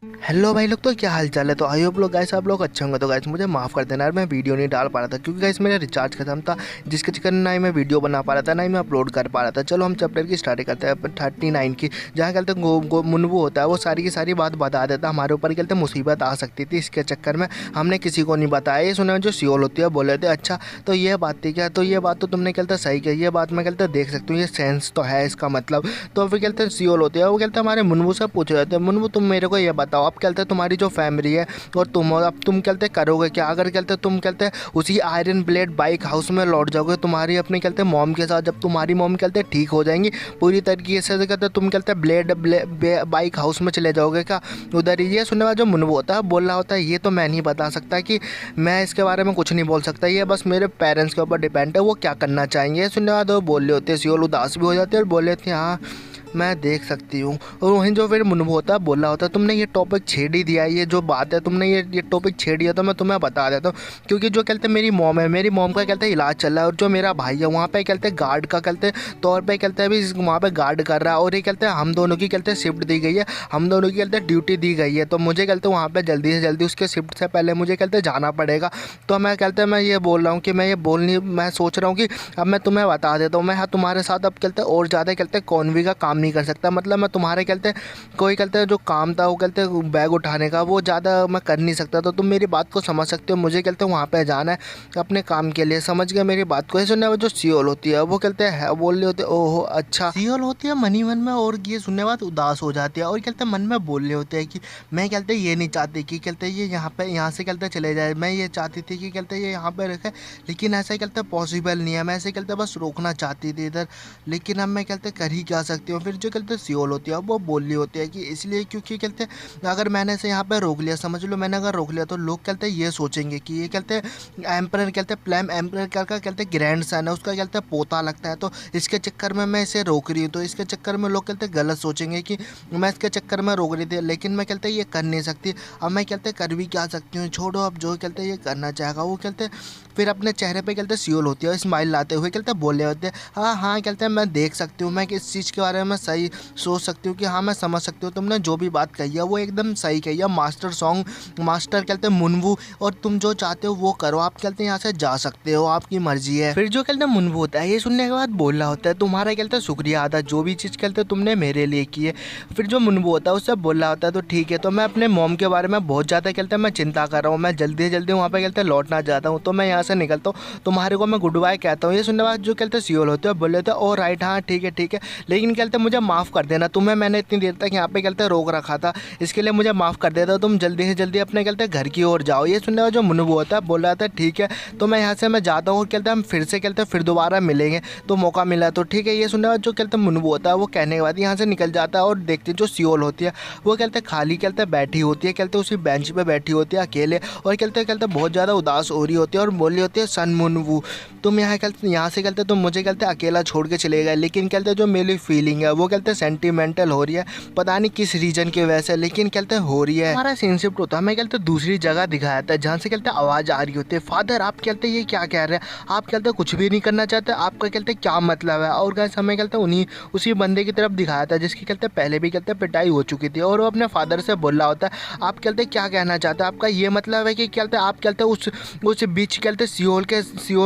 Hello भाई लोग, तो क्या हाल चाल है। तो आई होप लोग गाइस आप लोग अच्छे होंगे। तो गाइस मुझे माफ़ कर देना यार, मैं वीडियो नहीं डाल पा रहा था क्योंकि गाइस मेरा रिचार्ज खत्म था, जिसके चक्कर में ना ही मैं वीडियो बना पा रहा था ना ही मैं अपलोड कर पा रहा था। चलो हम चैप्टर की स्टार्टिंग करते हैं 39 की, जहाँ कहते हैं मुनवू होता है वो सारी की सारी बात बता देता है। हमारे ऊपर कहते हैं मुसीबत आ सकती थी, इसके चक्कर में हमने किसी को नहीं बताया। ये सुना जो सियोल होती है बोले थे अच्छा तो ये बात थी क्या, तो ये बात तो तुमने कहते सही किया, ये बात मैं कहते देख सकती हूँ, ये सेंस तो है इसका मतलब। तो फिर कहते हैं सियोल होती है वो कहते हैं हमारे मुनवू से पूछे जाते हैं, मुनवू तुम मेरे को ये बताओ अब कहते हैं तुम्हारी जो फैमिली है और तुम अब तुम कहते करोगे क्या, अगर कहते तुम कहते उसी आयरन ब्लेड बाइक हाउस में लौट जाओगे तुम्हारी अपनी कहते मॉम के साथ, जब तुम्हारी मॉम कहते ठीक हो जाएंगी पूरी तरीके से कहते तुम कहते बाइक हाउस में चले जाओगे क्या उधर ही। ये सुनने वाला जो मुनवू होता है बोल रहा होता है ये तो मैं नहीं बता सकता कि मैं इसके बारे में कुछ नहीं बोल सकता, ये बस मेरे पेरेंट्स के ऊपर डिपेंड है वो क्या करना चाहेंगे। सुनने वाले वो बोल रहे होते हैं, सियोल उदास भी हो जाते हैं और बोल रहे थे हाँ मैं देख सकती हूँ। और वहीं जो फिर मुनवू होता है बोला होता है तुमने ये टॉपिक छेड़ ही दिया, ये जो बात है तुमने ये टॉपिक छेड़ दिया, तो मैं तुम्हें बता देता हूँ। क्योंकि जो कहते मेरी मॉम है, मेरी मॉम का कहते इलाज चल रहा है और जो मेरा भाई है वहाँ पे कहते गार्ड का कहते तौर पे कहते अभी वहाँ पे गार्ड कर रहा है, और ये कहते हम दोनों की कहते शिफ्ट दी गई है, हम दोनों की कहते ड्यूटी दी गई है। तो मुझे कहते वहाँ पर जल्दी से जल्दी उसके शिफ्ट से पहले मुझे कहते जाना पड़ेगा। तो मैं कहते मैं ये बोल रहा हूँ कि मैं सोच रहा हूँ कि अब मैं तुम्हें बता देता हूँ, मैं हाँ तुम्हारे साथ अब कहते और ज़्यादा कहते कॉन्वी का काम नहीं कर सकता, मतलब मैं तुम्हारे कहते कोई कहते जो काम था वो कहते बैग उठाने का वो ज़्यादा मैं कर नहीं सकता। तो तुम मेरी बात को समझ सकते हो, मुझे कहते वहाँ पे जाना है अपने काम के लिए, समझ गए मेरी बात को। ये सुनने में जो सियोल होती है वो कहते हैं बोल रहे होते ओहो अच्छा, सियोल होती है मनी मन में, और ये सुनने बाद उदास हो जाती है और कहते मन में बोल रहे होते हैं कि मैं कहते ये नहीं चाहती कि कहते ये यहाँ से कहते चले जाए, मैं ये चाहती थी कि कहते ये यहाँ पे रखे, लेकिन ऐसे कहते पॉसिबल नहीं है, मैं ऐसे कहते बस रोकना चाहती थी इधर, लेकिन अब मैं कहते कर ही क्या सकती हूँ। फिर जो कहते सियोल होती है वो बोल रही होती है कि इसलिए क्योंकि कहते अगर मैंने इसे यहाँ पे रोक लिया, समझ लो मैंने अगर रोक लिया तो लोग कहते ये सोचेंगे कि ये कहते एम्परर कहते प्लेम एम्परर का कहते ग्रैंड सन है, उसका कहते पोता लगता है, तो इसके चक्कर में मैं इसे रोक रही हूँ, तो इसके चक्कर में लोग कहते गलत सोचेंगे कि मैं इसके चक्कर में रोक रही थी, लेकिन मैं कहते ये कर नहीं सकती। अब मैं कहते कर भी क्या सकती हूँ, छोड़ो अब जो कहते ये करना चाहेगा वो कहते फिर अपने चेहरे पे कहते सियोल होती है स्माइल लाते हुए कहते बोले होते हाँ हाँ कहते हैं मैं देख सकती हूँ, मैं किस चीज़ के बारे में सही सोच सकती हूँ कि हाँ मैं समझ सकती हूँ तुमने जो भी बात कही है वो एकदम सही कही है, मास्टर सॉन्ग मास्टर कहते हैं मुनवू, और तुम जो चाहते हो वो करो, आप कहते हैं यहाँ से जा सकते हो, आपकी मर्जी है। फिर जो कहते हैं मुनवू होता है ये सुनने के बाद बोल रहा होता है तुम्हारा कहते हैं शुक्रिया अदा जो भी चीज़ कहते तुमने मेरे लिए की है। फिर जो मुनवू होता है उससे बोल रहा होता है तो ठीक है, तो मैं अपने मॉम के बारे में बहुत ज़्यादा कहते हैं मैं चिंता कर रहा हूँ, मैं जल्दी से जल्दी वहाँ पर कहते हैं लौटना चाहता हूँ, तो मैं यहाँ से निकलता हूँ, तुम्हारे को मैं गुड बाय कहता हूँ। ये सुनने बाद जो कहते सियोल होते हैं बोल रहे थे ओ राइट हाँ ठीक है, लेकिन कहते मुझे माफ़ कर देना, तुम्हें मैंने इतनी देर तक यहाँ पे कहते रोक रखा था, इसके लिए मुझे माफ़ कर देता, तुम जल्दी से जल्दी अपने कहते घर की ओर जाओ। ये सुनने वाला जो मुनवू होता है बोल रहा था ठीक है, तो मैं यहाँ से मैं जाता हूँ और कहते हम फिर से कहते फिर दोबारा मिलेंगे तो मौका मिला तो ठीक है। ये सुनने वाला जो कहते मुनवू होता है वो कहने के बाद यहाँ से निकल जाता है और देखते जो सियोल होती है वो कहते खाली कहते बैठी होती है, कहते उसी बेंच पर बैठी होती है अकेले, और कहते बहुत ज़्यादा उदास हो रही होती है और बोल रही होती है सन मुनवू तुम यहाँ से कहते तुम मुझे कहते अकेला छोड़ के चले गए, लेकिन कहते जो मेरी फीलिंग है वो कहते सेंटिमेंटल हो रही है, पता नहीं किस रीजन की वजह से लेकिन कहते हो रही है। हमारा सीन शिफ्ट होता है, मैं कहते दूसरी जगह दिखाया था जहाँ से कहते आवाज़ आ रही होती है फादर आप कहते ये क्या कह रहे हैं, आप कहते कुछ भी नहीं करना चाहते, आपका कहते क्या मतलब है। और कैसे हमें कहते उन्हीं उसी बंदे की तरफ दिखाया था जिसकी कहते पहले भी कहते पिटाई हो चुकी थी, और वो अपने फादर से बोल रहा होता है आप कहते क्या कहना चाहते हैं, आपका ये मतलब है कि कहते आप कहते उस बीच कहते सियोल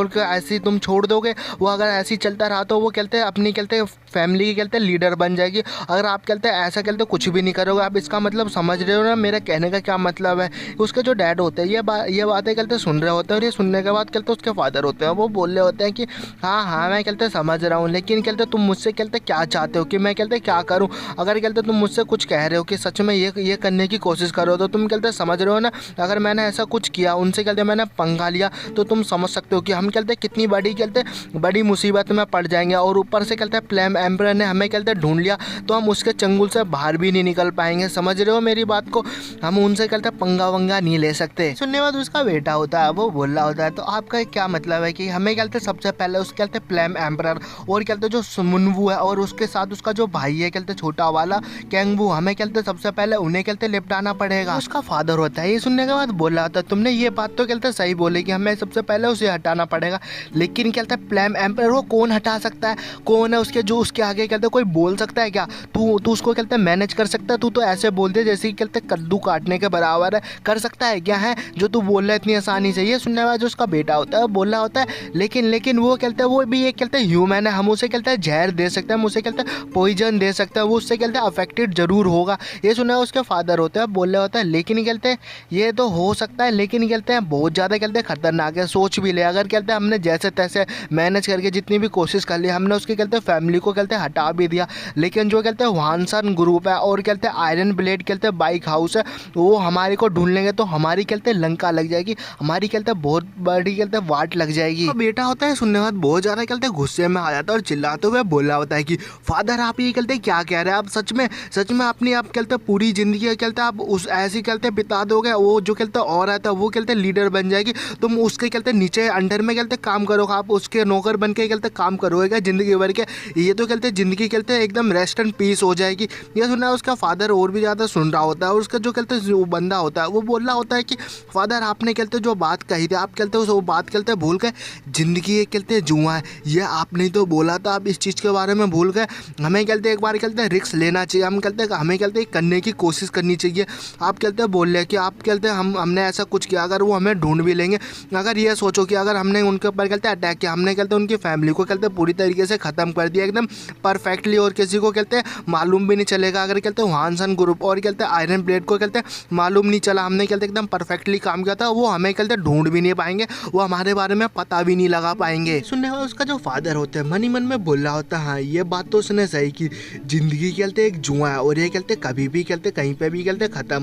के ऐसे तुम छोड़ दोगे, वो अगर ऐसे ही चलता रहा तो वो कहते अपनी कहते फैमिली की कहते लीडर बन जाएगी, अगर आप कहते ऐसा कहते कुछ भी नहीं करोगे, आप इसका मतलब समझ रहे हो ना मेरा कहने का क्या मतलब है। उसके जो डैड होते हैं ये बातें कहते सुन रहे होते हैं, और ये सुनने के बाद कहते उसके फादर होते हैं वो बोल रहे होते हैं कि हाँ मैं कहते समझ रहा हूँ, लेकिन कहते तुम मुझसे कहते क्या चाहते हो कि मैं कहते क्या करूँ, अगर कहते तुम मुझसे कुछ कह रहे हो कि सच में ये करने की कोशिश करो तो तुम कहते समझ रहे हो ना, अगर मैंने ऐसा कुछ किया उनसे कहते मैंने पंगा लिया तो तुम समझ सकते हो कि हम कहते कितनी बड़ी मुसीबत में पड़ जाएंगे, और ऊपर से कहते प्लेम एम्परर ने हमें कहते ढूंढ लिया तो हम उसके चंगुल से बाहर भी नहीं निकल पाएंगे, समझ रहे हो मेरी बात को, हम उनसे कहते पंगा वंगा नहीं ले सकते। सुनने बाद उसका बेटा होता है वो बोल रहा होता है तो आपका क्या मतलब है कि हमें कहते सबसे पहले उसके कहते प्लेम एम्परर और कहते जो मुनवू है और उसके साथ उसका जो भाई है कहते छोटा वाला कैंगवू, हमें कहते सबसे पहले उन्हें कहते निपटाना पड़ेगा। उसका फादर होता है ये सुनने के बाद बोल रहा था तुमने ये बात तो कहते सही बोले कि हमें सबसे पहले उसे हटाना पड़ेगा, लेकिन कहते प्लेम एम्परर वो कौन हटा सकता है, कौन है उसके जो उसके आगे कहते कोई बोल सकता है क्या, तू तू उसको कहते हैं मैनेज कर सकता है, तू तो ऐसे बोलते जैसे कि कहते कद्दू काटने के बराबर है, कर सकता है क्या है जो तू बोल रहा है इतनी आसानी से। ये सुनने वाला जो उसका बेटा होता है बोल रहा होता है, लेकिन वो कहते हैं वो भी एक कहते हैं ह्यूमन है, हम उसे कहते हैं जहर दे सकते हैं, हम उसे कहते हैं पॉइजन दे सकते हैं, वो उससे कहते हैं अफेक्टेड जरूर होगा। ये सुना है उसके फादर होते हैं बोल रहे होता है, लेकिन कहते हैं ये तो हो सकता है, लेकिन कहते हैं बहुत ज़्यादा कहते हैं खतरनाक है। सोच भी ले अगर कहते हैं हमने जैसे तैसे मैनेज करके जितनी भी कोशिश कर ली, हमने उसकी कहते हैं फैमिली को कहते हैं हटा भी दिया, लेकिन जो कहते हैं वानसन ग्रुप है और कहते हैं आयरन ब्लेड कहते हैं बाइक हाउस है, वो हमारे को ढूंढ लेंगे तो हमारी कहते हैं लंका लग जाएगी, हमारी कहते हैं बहुत बड़ी कहते हैं वाट लग जाएगी। तो बेटा होता है सुनने के बाद बहुत ज़्यादा कहते हैं गुस्से में आ जाता है और चिल्लाते हुए बोला होता है कि फादर आप ये कहते हैं क्या कह रहे हैं, आप सच में अपनी आप कहते हैं पूरी ज़िंदगी कहते हैं आप उस ऐसी कहते बिता दोगे, वो जो कहते हैं और आता है वो कहते हैं लीडर बन जाएगी, तुम उसके कहते नीचे अंडर में कहते काम करोगे, आप उसके नौकर बन के कहते काम करोगे ज़िंदगी भर के, ये तो कहते ज़िंदगी कहते हैं एकदम रेस्ट एंड पीस हो जाएगी। यह सुना है उसका फादर और भी ज़्यादा सुन रहा होता है और उसका जो कहते हैं बंदा होता है वो बोल रहा होता है कि फादर आपने कहते जो बात कही थी आप कहते वो बात कहते भूल गए, ज़िंदगी एक कहते जुआ है, ये आपने तो बोला था, आप इस चीज़ के बारे में भूल गए। हमें कहते एक बार कहते रिस्क लेना चाहिए, हम कहते हमें कहते करने की कोशिश करनी चाहिए। आप कहते बोल रहे हैं कि आप कहते हमने ऐसा कुछ किया, अगर वो हमें ढूंढ भी लेंगे, अगर ये सोचो कि अगर हमने उनके ऊपर कहते अटैक किया, हमने कहते उनकी फैमिली को कहते पूरी तरीके से ख़त्म कर दिया एकदम परफेक्टली और किसी को कहते मालूम भी नहीं चलेगा, अगर कहते वानसन ग्रुप और कहते आयरन ब्लेड को कहते मालूम नहीं चला हमने कहते एकदम परफेक्टली काम किया था, वो हमें कहते ढूंढ भी नहीं पाएंगे, वो हमारे बारे में पता भी नहीं लगा पाएंगे। सुनने वाला उसका जो फादर होता है मन ही मन में बोल रहा होता है हाँ ये बात तो उसने सही की, जिंदगी कहते एक जुआ है और ये कहते कभी भी कहते कहीं पे भी कहते ख़त्म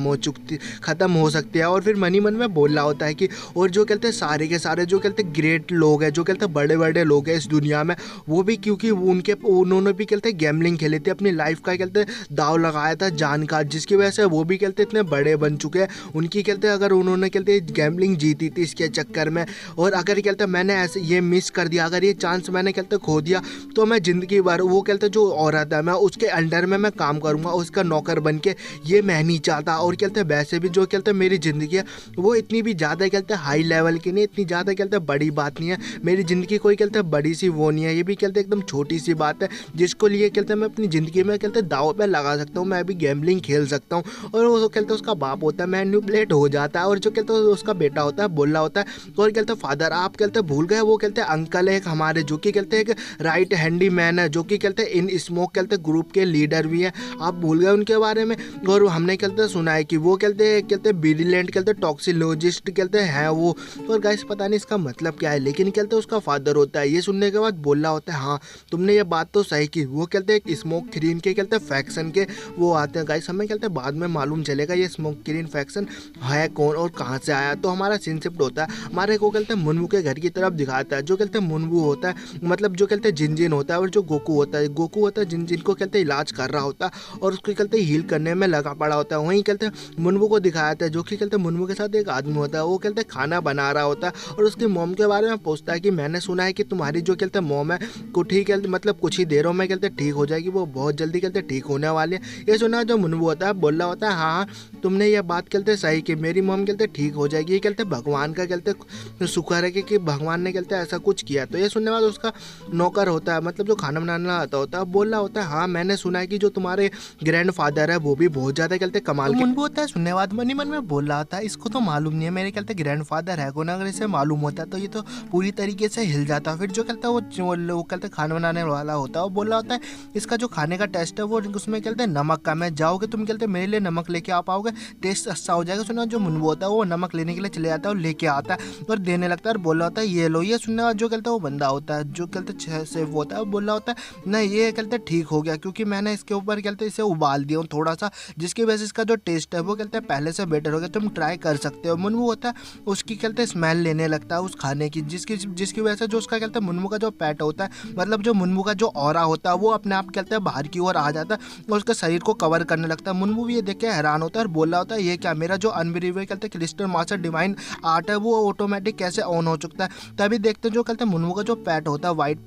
हो सकती है। और फिर मन ही मन में बोल रहा होता है कि और जो कहते सारे के सारे जो कहते ग्रेट लोग हैं, जो कहते बड़े बड़े लोग हैं इस दुनिया में, वो भी क्योंकि उन्होंने भी कहते गैम्बलिंग खेली थी, अपनी लाइफ का कहते दाव लगाया था जान का, जिसकी वजह से वो भी कहते इतने बड़े बन चुके हैं। उनकी कहते अगर उन्होंने कहते गैम्बलिंग जीती थी इसके चक्कर में, और अगर कहते मैंने ऐसे ये मिस कर दिया, अगर ये चांस मैंने कहते खो दिया, तो मैं ज़िंदगी भर वो कहते जो औरत है मैं उसके अंडर में मैं काम करूँगा, उसका नौकर बन के, ये मैं नहीं चाहता। और कहते वैसे भी जो कहते मेरी ज़िंदगी है वो इतनी भी ज़्यादा कहते हाई लेवल की नहीं, इतनी ज़्यादा कहते बड़ी बात नहीं है, मेरी ज़िंदगी कोई कहते बड़ी सी वो नहीं है, ये भी कहते एकदम छोटी सी बात है जिसको लिए कहते मैं अपनी ज़िंदगी में कहते दाव पे लगा सकता हूँ, मैं भी गैम्बलिंग खेल सकता हूँ। और वो कहते उसका बाप होता है मैनिपुलेट हो जाता है, और जो कहते उसका बेटा होता है बोल रहा होता है और कहते फादर आप कहते भूल गए, वो कहते अंकल है एक हमारे जो कि कहते एक राइट हैंडी मैन है, जो कि कहते इन स्मोक कहते ग्रुप के लीडर भी हैं, आप भूल गए उनके बारे में। और हमने कहते सुना है कि वो कहते ब्रिलियंट कहते टॉक्सिकोलॉजिस्ट कहते हैं वो। और गाइस पता नहीं इसका मतलब क्या है, लेकिन कहते उसका फादर होता है। ये सुनने के बाद बोल रहा होता है हाँ तुमने ये बात तो सही की, वो कहते एक स्मोक ग्रीन के कहते फैक्शन के वो आते हैं। गाइस हमें कहते बाद में मालूम चलेगा ये स्मोक ग्रीन फैक्शन है कौन और कहाँ से आया। तो हमारा सीन शिफ्ट होता है, हमारे को कहते मुनमू के घर की तरफ दिखाता है। जो कहते मुनमू होता है मतलब जो कहते जिन होता है, और जो गोकू होता है जिन को कहते इलाज कर रहा होता है और उसको कहते हील करने में लगा पड़ा होता है। वहीं कहते मुनमू को दिखाया था जो कि कहते मुनमू के साथ एक आदमी होता है, वो कहते खाना बना रहा होता है और उसकी मोम के बारे में पूछता है कि मैंने सुना है कि तुम्हारी जो कहते मोम है कुछ ही कहते मतलब कुछ ही देरों में कहते ठीक हो जाएगी, वो बहुत जल्दी कहते ठीक होने वाली है। ये सुना जो मुनमू होता है बोल रहा होता है हाँ तुमने ये बात कहते सही कि मेरी मोम कहते ठीक हो जाएगी, ये कहते भगवान का कहते शुक्र है कि भगवान ने कहते ऐसा कुछ किया। तो ये सुनने बाद उसका नौकर होता है मतलब जो खाना बनाना आता होता है बोल रहा होता है हाँ मैंने सुना है कि जो तुम्हारे ग्रैंड फादर है वो भी बहुत ज़्यादा कहते कमाल के मुनमू होता है। सुनने बाद मन ही मन में बोल रहा था इसको तो मालूम नहीं है मेरे कहते ग्रैंड फादर है कौन, अगर इसे मालूम होता तो ये तो पूरी तरीके से हिल जाता। फिर जो कहता है वो कहते खाना बनाने वाला होता है वो बोल रहा होता है इसका जो खाने का टेस्ट है वो उसमें कहते हैं नमक कम है, जाओगे तुम कहते मेरे लिए नमक लेके आ पाओगे, टेस्ट अच्छा हो जाएगा। सुना जो मुनमू होता है वो नमक लेने के लिए चले जाता है और लेके आता है और देने लगता है और बोल रहा होता है ये लो। ये सुनने वाला जो कहता है वो बंदा होता है जो कहते सेफ होता है वो बोल रहा होता है नहीं ये कहते ठीक हो गया क्योंकि मैंने इसके ऊपर कहते इसे उबाल दिया हूँ थोड़ा सा, जिसकी वजह से इसका जो टेस्ट है वो कहते हैं पहले से बेटर हो गया, तुम ट्राई कर सकते हो। मुनमू होता है उसकी कहते स्मेल लेने लगता है उस खाने की, जिसकी वजह से जो उसका कहते हैं मुनमू का जो पेट होता है मतलब जो मुनमू का जो ऑरा होता है वो अपने आप कहते हैं बाहर की ओर आ जाता है और उसके शरीर को कवर करने लगता है। मुनमू भी ये देख के हैरान होता है और बोल रहा होता है ये क्या, मेरा जो अनबिलीवेबल कहते हैं क्रिस्टल मास्टर डिवाइन आर्ट है वो ऑटोमेटिक कैसे ऑन हो चुका है। तभी देखते जो कहते हैं मुनमू का जो पेट होता है व्हाइट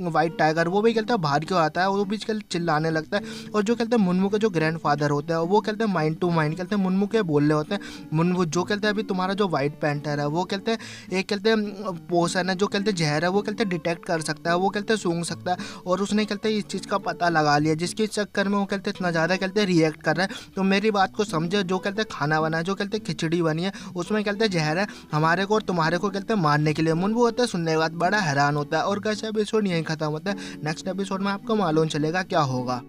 वाइट टाइगर वो भी कहते हैं बाहर क्यों आता है, वो भी कहते चिल्लाने लगता है। और जो कहते हैं मुन्मू के जो ग्रैंडफादर होते हैं वो कहते हैं माइंड टू माइंड कहते हैं मुन्मू के बोल रहे होते हैं। मुन्मू जो कहते हैं अभी तुम्हारा जो वाइट पैंथर है वो कहते हैं एक कहते हैं पोषण है जो कहते हैं जहर है वो कहते हैं डिटेक्ट कर सकता है, वो कहते हैं सूंघ सकता है। और उसने कहते हैं इस चीज़ का पता लगा लिया, जिसके चक्कर में वो कहते हैं इतना ज़्यादा कहते हैं रिएक्ट कर रहा है। तो मेरी बात को समझे, जो कहते हैं खाना बना है, जो कहते हैं खिचड़ी बनी है उसमें कहते हैं जहर है हमारे को और तुम्हारे को कहते हैं मारने के लिए। मुन्मू होता है सुनने के बाद बड़ा हैरान होता है। और कैसे एपिसोड यहीं खत्म होता है। नेक्स्ट एपिसोड में आपको मालूम चलेगा क्या होगा।